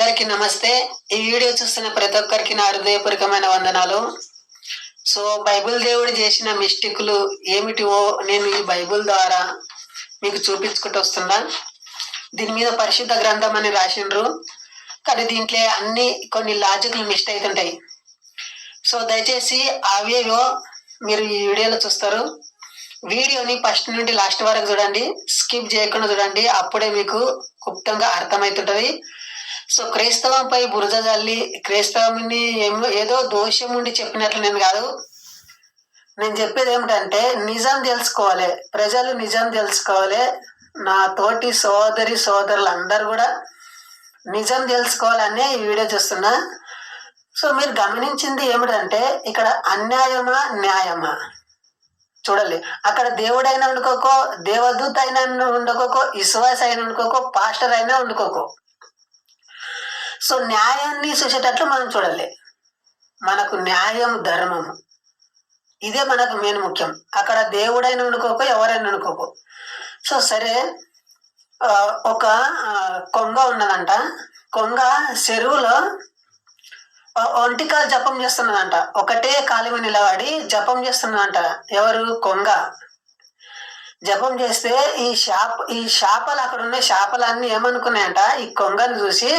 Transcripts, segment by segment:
అందరికీ నమస్తే. ఈ వీడియో చూస్తున్న ప్రతి ఒక్కరికి నా హృదయపూర్వకమైన వందనాలు. సో బైబిల్ దేవుడు చేసిన మిస్టేకులు ఏమిటివో నేను ఈ బైబిల్ ద్వారా మీకు చూపించుకుంటూ వస్తున్నా. దీని మీద పరిశుద్ధ గ్రంథం అని రాసిండ్రు, కానీ దీంట్లో కొన్ని లాజికల్ మిస్టేక్ అవుతుంటాయి. సో దయచేసి అవేవో మీరు ఈ వీడియోలో చూస్తారు. వీడియోని ఫస్ట్ నుండి లాస్ట్ వరకు చూడండి, స్కిప్ చేయకుండా చూడండి, అప్పుడే మీకు గుప్తంగా అర్థమవుతుంటది. సో క్రైస్తవంపై బురద జల్లి క్రైస్తవాన్ని ఏదో దోషం ఉండి చెప్పినట్లు నేను కాదు. నేను చెప్పేది ఏమిటంటే నిజం తెలుసుకోవాలి, ప్రజలు నిజం తెలుసుకోవాలి. నా తోటి సోదరి సోదరులు అందరు కూడా నిజం తెలుసుకోవాలనే ఈ వీడియో చూస్తున్నా. సో మీరు గమనించింది ఏమిటంటే ఇక్కడ అన్యాయమా న్యాయమా చూడాలి. అక్కడ దేవుడైనా వండుకోకో, దేవదూత అయినా వండుకోకో, విశ్వాస అయినా వండుకోకో, పాస్టర్ అయినా వండుకోకో. సో న్యాయాన్ని చూసేటట్లు మనం చూడాలి. మనకు న్యాయం ధర్మము ఇదే మనకు మెయిన్ ముఖ్యం. అక్కడ దేవుడైనా వండుకోకో, ఎవరైనా వండుకోకో. సో సరే, ఒక కొంగ ఉన్నదంట. కొంగ చెరువులో ఒంటికాలు జపం చేస్తున్నదంట. ఒకటే కాలు మీద నిలబడి జపం చేస్తున్నదంట. ఎవరు? కొంగ. జపం చేస్తే ఈ చేపలు అక్కడ ఉన్న చేపలన్నీ ఏమనుకున్నాయంట, ఈ కొంగను చూసి,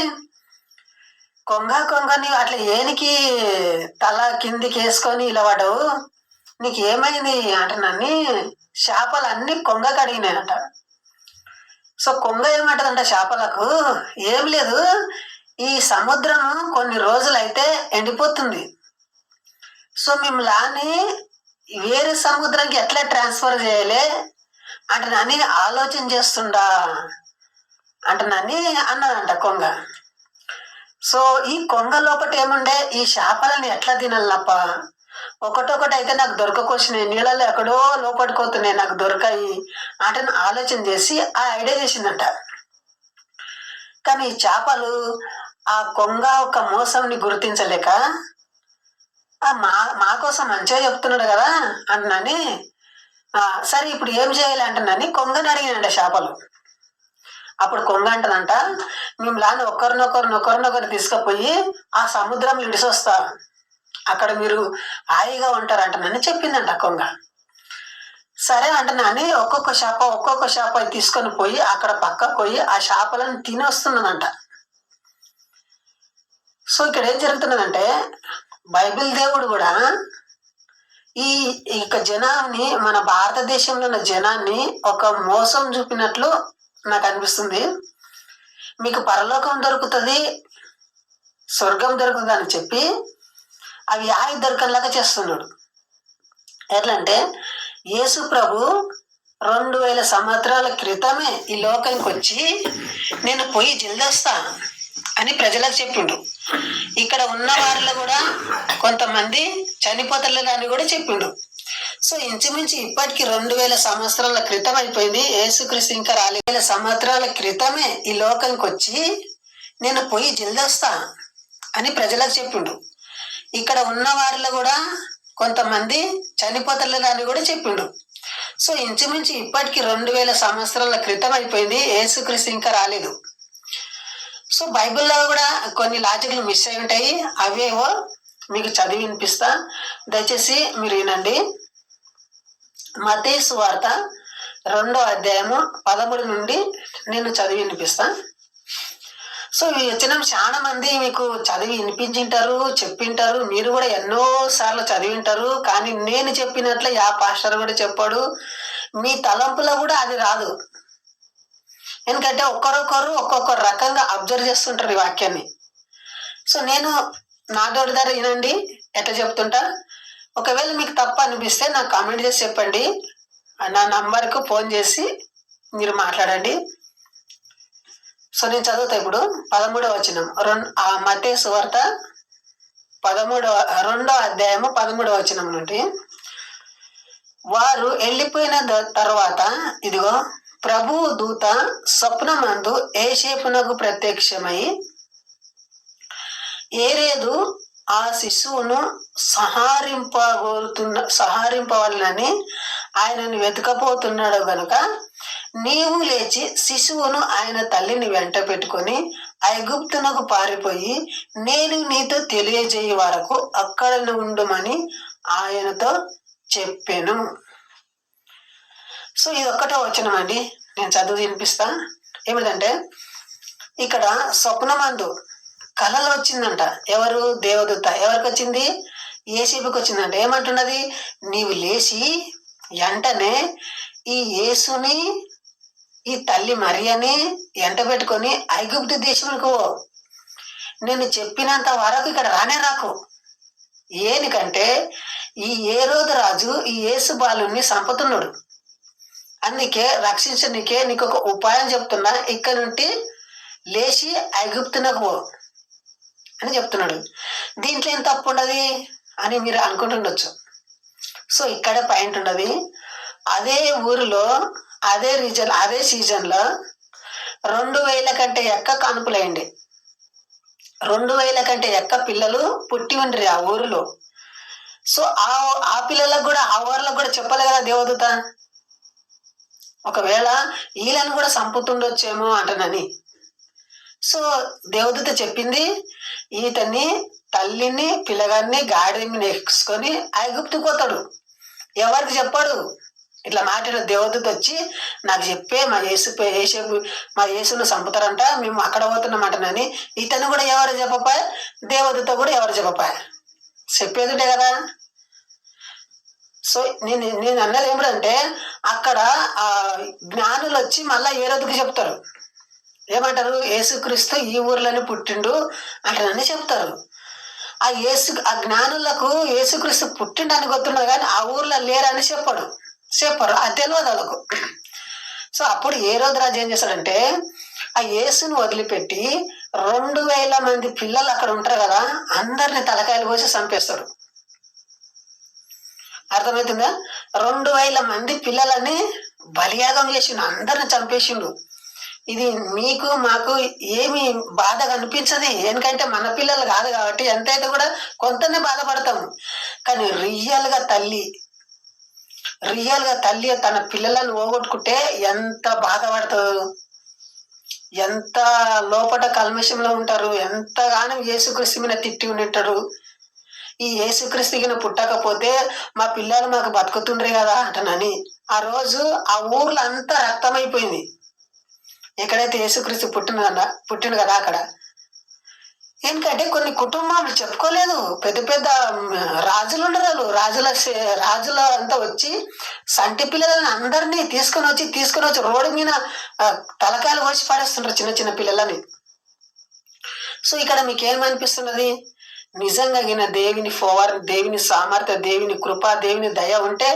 కొంగని అట్లా ఏనికి తల కిందికి వేసుకొని నిలబడవు, నీకు ఏమైంది అంటున్నాన్ని చేపలు అన్ని కొంగకు అడిగినాయంట. సో కొంగ ఏమంటదంట చేపలకు, ఏం లేదు, ఈ సముద్రం కొన్ని రోజులైతే ఎండిపోతుంది. సో మిమ్మల్ని వేరే సముద్రానికి ఎట్లా ట్రాన్స్ఫర్ చేయాలి అంటున్నాని ఆలోచన చేస్తుండా అంటున్నాని అన్నదంట కొంగ. సో ఈ కొంగ లోపల ఏముండే, ఈ చేపలని ఎట్లా తినాలప్ప, ఒకటొకటి అయితే నాకు దొరకకొచ్చినాయి, నీళ్ళలో ఎక్కడో లోపడిపోతున్నాయి, నాకు దొరకాయి అంటే ఆలోచన చేసి ఆ ఐడియా చేసిందంట. కానీ ఈ చేపలు ఆ కొంగ ఒక మోసంని గుర్తించలేక, మా కోసం మంచిగా చెప్తున్నాడు కదా అంటున్నాని, సరే ఇప్పుడు ఏం చేయాలి అంటున్నాని కొంగని అడిగినంట చేపలు. అప్పుడు కొంగ అంటదంట, మిమ్మల్ని ఒకరినొకరు తీసుకుపోయి ఆ సముద్రం ఇడిసొస్తా, అక్కడ మీరు హాయిగా ఉంటారంటనని చెప్పిందంట కొంగ. సరే అంటనాని ఒక్కొక్క చేప తీసుకొని పోయి అక్కడ పక్కకు పోయి ఆ చేపలను తినొస్తున్నదంట. సో ఇక్కడ ఏం జరుగుతున్నదంటే బైబిల్ దేవుడు కూడా ఈ జనాన్ని, మన భారతదేశంలో ఉన్న జనాన్ని ఒక మోసం చూపినట్లు నాకు అనిపిస్తుంది. మీకు పరలోకం దొరుకుతుంది, స్వర్గం దొరుకుతుంది అని చెప్పి అవి దొరకలాగా చేస్తున్నాడు. ఎట్లంటే యేసు ప్రభు 2000 సంవత్సరాల క్రితమే ఈ లోకానికి వచ్చి నేను పోయి జల్దొస్తా అని ప్రజలకు చెప్పిండు. ఇక్కడ ఉన్న వారిలో కూడా కొంతమంది చనిపోతలేదు అని కూడా చెప్పిండు. సో ఇంచుమించు ఇప్పటికి 2000 సంవత్సరాల క్రితం అయిపోయింది. యేసుక్రీస్తు ఇంకా రాలేదు. 2000 సంవత్సరాల క్రితమే ఈ లోకానికి వచ్చి నేను పోయి జల్దొస్తా అని ప్రజలకు చెప్పిండు. ఇక్కడ ఉన్న వారిలో కూడా కొంతమంది చనిపోతలేదు అని కూడా చెప్పిండు. సో ఇంచుమించు ఇప్పటికి 2000 సంవత్సరాల క్రితం అయిపోయింది. యేసుక్రీస్తు ఇంకా రాలేదు. సో బైబిల్లో కూడా కొన్ని లాజిక్లు మిస్ అయి ఉంటాయి, అవేవో మీకు చదివి వినిపిస్తా, దయచేసి మీరు వినండి. మత్తయి సువార్త 2వ అధ్యాయము 13 నుండి నేను చదివి వినిపిస్తా. సో ఈ వచనం చాలా మంది మీకు చదివి వినిపించింటారు, చెప్పింటారు, మీరు కూడా ఎన్నో సార్లు చదివింటారు. కానీ నేను చెప్పినట్లే యా పాస్టర్ కూడా చెప్పాడు, మీ తలంపులో కూడా అది రాదు. ఎందుకంటే ఒక్కొక్కరు ఒక్కొక్క రకంగా అబ్జర్వ్ చేస్తుంటారు ఈ వాక్యాన్ని. సో నేను నా దోటి ధర వినండి ఎట్లా చెప్తుంటా. ఒకవేళ మీకు తప్పు అనిపిస్తే నాకు కామెంట్ చేసి చెప్పండి, నా నంబర్కు ఫోన్ చేసి మీరు మాట్లాడండి. సో నేను చదువుతా ఇప్పుడు 13వ వచనం, మత్తయి సువార్త 2వ అధ్యాయము 13వ వచనం నుండి. వారు వెళ్ళిపోయిన తర్వాత ఇదిగో ప్రభు దూత స్వప్నమందు యోసేపునకు ప్రత్యక్షమై, ఏరేదు ఆ శిశువును సంహరింపవలనని ఆయనను వెతకపోతున్నాడు గనుక నీవు లేచి శిశువును ఆయన తల్లిని వెంట పెట్టుకొని ఐగుప్తునకు పారిపోయి నేను నీతో తెలియజేయ వరకు అక్కడ ఉండమని ఆయనతో చెప్పాను. సో ఇది ఒక్కటో వచనం అండి, నేను చదువు వినిపిస్తా. ఏమిటంటే ఇక్కడ స్వప్నమందు కళలో వచ్చిందంట. ఎవరు? దేవదూత. ఎవరికి వచ్చింది? యేసేపుకి వచ్చిందంట. ఏమంటున్నది? నీవు లేచి వెంటనే ఈ యేసుని ఈ తల్లి మరియని ఎంట పెట్టుకొని ఐగుప్తు దేశంకు నేను చెప్పినంత వరకు ఇక్కడ రానే రాకు. ఏనికంటే ఈ హేరోదు రాజు ఈ యేసు బాలుని చంపుతున్నాడు. అందుకే రక్షించడానికే నీకు ఒక ఉపాయం చెప్తున్నా, ఇక్కడ నుండి లేచి ఐగుప్తునకు అని చెప్తున్నాడు. దీంట్లో ఏం తప్పు ఉండదు అని మీరు అనుకుంటుండొచ్చు. సో ఇక్కడ పాయింట్ ఉన్నది. అదే ఊరిలో అదే రీజన్ అదే సీజన్లో 2000 కంటే ఎక్క కానుపులైంది. 2000 కంటే ఎక్క పిల్లలు పుట్టి ఉండ్రి ఆ ఊరిలో. సో ఆ పిల్లలకు కూడా ఆ ఊర్లకు కూడా చెప్పలే కదా దేవదూత. ఒకవేళ వీళ్ళని కూడా చంపుతుండొచ్చేమో అంటనని. సో దేవదూత చెప్పింది, ఈతని తల్లిని పిల్లగాన్ని గాడి మీద ఎక్కించుకొని ఐగుప్తుకు పోతాడు. ఎవరికి చెప్పాడు? ఇట్లా మాట్లాడిన దేవదూత వచ్చి నాకు చెప్పే మా యేసును చంపుతారంట, మేము అక్కడ పోతున్నామంటనని. ఇతను కూడా ఎవరు చెప్పపాయ, దేవదూత కూడా ఎవరు చెప్పపాయ, చెప్పేదింటే కదా. సో నేను అన్నది ఏమిటంటే అక్కడ జ్ఞానులు వచ్చి మళ్ళా హేరోదుకు చెప్తారు. ఏమంటారు? యేసుక్రీస్తు ఈ ఊర్లోనే పుట్టిండు అంటారని చెప్తారు. ఆ జ్ఞానులకు యేసుక్రీస్తు పుట్టిండని గుర్తున్నది కానీ ఆ ఊర్లో లేరని చెప్పరు. అది తెలియదు వాళ్ళకు. సో అప్పుడు హేరోదు రాజు ఏం చేస్తాడంటే ఆ యేసుని వదిలిపెట్టి 2000 మంది పిల్లలు అక్కడ ఉంటారు కదా, అందరిని తలకాయలు కోసి చంపేస్తాడు. అర్థమవుతుందా? 2000 మంది పిల్లలని బలియాగం చేసిండు, అందరిని చంపేసిండు. ఇది మీకు మాకు ఏమి బాధగా అనిపించదు, ఎందుకంటే మన పిల్లలు కాదు కాబట్టి ఎంతైతే కూడా కొంతనే బాధపడతాము. కానీ రియల్గా తల్లి తన పిల్లలను పోగొట్టుకుంటే ఎంత బాధపడతారు, ఎంత లోపల కల్మషంలో ఉంటారు, ఎంతగానో యేసుక్రీస్తు మీద తిట్టి ఉంటారు. ఈ యేసుక్రీస్తుకి పుట్టకపోతే మా పిల్లలు మాకు బతుకుతుండ్రే కదా అంటనని. ఆ రోజు ఆ ఊర్లో అంతా రక్తమైపోయింది. ఎక్కడైతే యేసుక్రీస్తు పుట్టిండు కదా అక్కడ. ఎందుకంటే కొన్ని కుటుంబాలు చెప్పుకోలేదు, పెద్ద పెద్ద రాజులు ఉండరు, రాజుల అంతా వచ్చి సంటి పిల్లలని అందరినీ తీసుకొని వచ్చి రోడ్డు మీద తలకాయలు కోసి పడేస్తుంటారు చిన్న చిన్న పిల్లలని. సో ఇక్కడ మీకేమనిపిస్తున్నది? నిజంగా దేవుని సామర్థ్య, దేవుని కృప, దేవుని దయ ఉంటే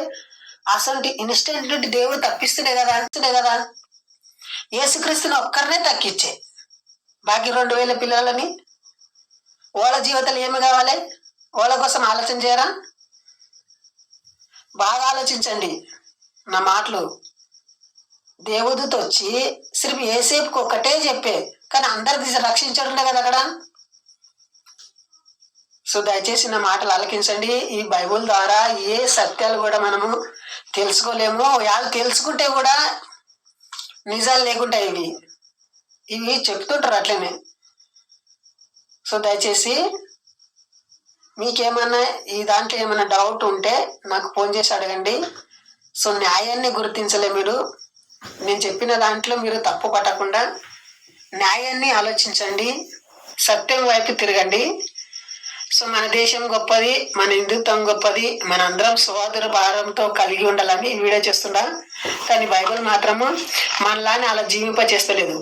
అసలు ఇన్స్టెంట్ దేవుడు తప్పిస్తుండే కదా. యేసుక్రీస్తుని ఒక్కరినే తక్కిచ్చే బాకీ 2000 పిల్లలని వాళ్ళ జీవితాలు ఏమి కావాలి? వాళ్ళ కోసం ఆలోచన చేయరా? బాగా ఆలోచించండి నా మాటలు. దేవదూత వచ్చి సిర్ఫ్ యేసేపుకి ఒక్కటే చెప్పే, కానీ అందరికి రక్షించడుండే కదా అక్కడ. సో దయచేసి నా మాటలు ఆలకించండి. ఈ బైబుల్ ద్వారా ఏ సత్యాలు కూడా మనము తెలుసుకోలేము. వాళ్ళు తెలుసుకుంటే కూడా నిజాలు లేకుండా ఇవి చెప్తుంటారు అట్లనే. సో దయచేసి మీకేమన్నా ఈ దాంట్లో ఏమైనా డౌట్ ఉంటే నాకు ఫోన్ చేసి అడగండి. సో న్యాయాన్ని గుర్తించలే మీరు. నేను చెప్పిన దాంట్లో మీరు తప్పు పట్టకుండా న్యాయాన్ని ఆలోచించండి, సత్యం వైపు తిరగండి. సో మన దేశం గొప్పది, మన హిందుత్వం గొప్పది, మన అందరం సోదర భారంతో కలిగి ఉండాలని ఈ వీడియో చేస్తుండా. కానీ బైబిల్ మాత్రము మనలానే అలా జీవింప చేస్తలేదు.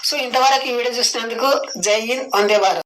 సో ఇంతవరకు ఈ వీడియో చూసినందుకు జై హింద్, వందే భారత్.